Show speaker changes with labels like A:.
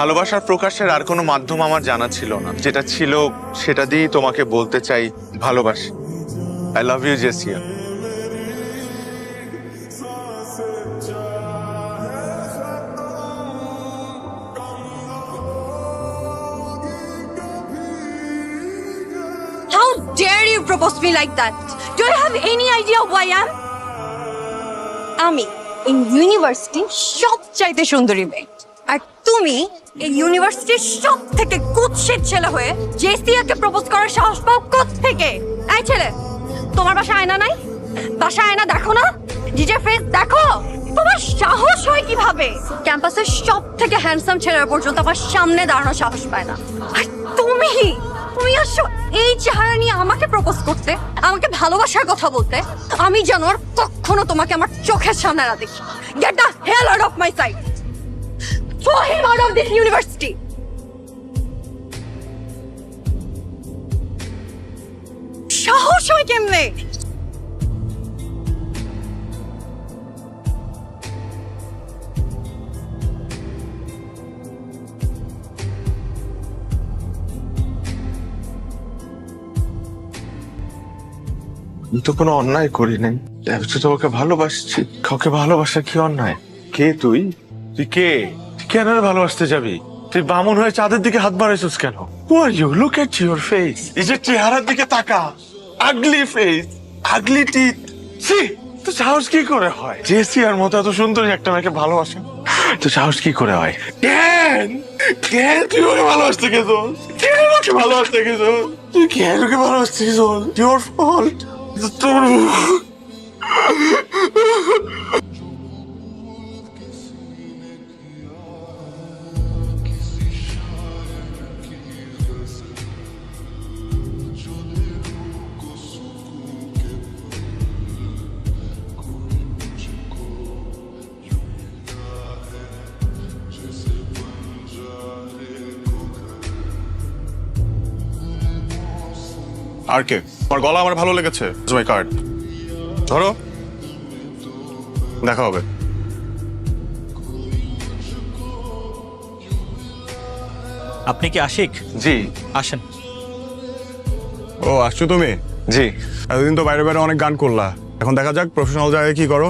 A: ভালোবাসার প্রকাশের আর কোনো মাধ্যম আমার জানা ছিল না, যেটা ছিল সেটা দিয়েই তোমাকে বলতে চাই ভালোবাসি। I love you Jessia.
B: How dare you propose me like that? Do you have any idea who I am? আমি এই ইউনিভার্সিটির সবচাইতে সুন্দরী মেয়ে, আর তুমি এই ইউনিভার্সিটির সব থেকে কুৎসিত ছেলে হয়ে জেসিয়াকে প্রপোজ করার সাহস পাও কোত্থেকে? এই ছেলে, তোমার বাসায় আয়না নাই? বাসায় আয়না দেখো না? নিজের ফেস দেখো। তোমার সাহস হয় কিভাবে? ক্যাম্পাসের সব থেকে হ্যান্ডসাম ছেলেরা পর্যন্ত আমার সামনে দাঁড়ানোর সাহস পায় না, আর তুমি তুমি আসো এই চেহারা নিয়ে আমাকে প্রপোজ করতে, আমাকে ভালোবাসার কথা বলতে। আমি যেন আর কখনো তোমাকে আমার চোখের সামনে না দেখি। Get the hell out of my sight. Throw him out of this university. সাহস হয় কেমনে?
A: আমি তো কোনো অন্যায় করি নাই, আমি তো তোমাকে ভালোবাসছি। কাউকে ভালোবাসা কি অন্যায়? কে তুই? তুই কে? তুই কেন রে ভালোবাসতে যাবি? তুই বামুন হয়ে চাঁদের দিকে হাত বাড়াইছিস কেন? Who are you? Look at your face. এই যে চেহারার দিকে তাকা, আগলি ফেস, আগলি টিথ। সি, তো সাহস কি করে হয় জেসিয়ার মতো এত সুন্দরী একটা মেয়েকে ভালোবাসা? তো সাহস কি করে হয়? কেন কেন তুই ওকে ভালোবাসতে গেছিস? কেন ওকে ভালোবাসতে গেছিস? তুই কেন ওকে ভালোবাসতে গেছিস? Your fault. তোর
C: আর কে? আমার গলা আমার ভালো লেগেছে, মাই কার্ড ধরো, দেখা হবে।
D: আপনি কি আশিক?
A: জি
D: আসেন।
C: ও আসছো তুমি?
A: জি।
C: এতদিন তো বাইরে বাইরে অনেক গান করলা, এখন দেখা যাক প্রফেশনাল জায়গায় কি করো।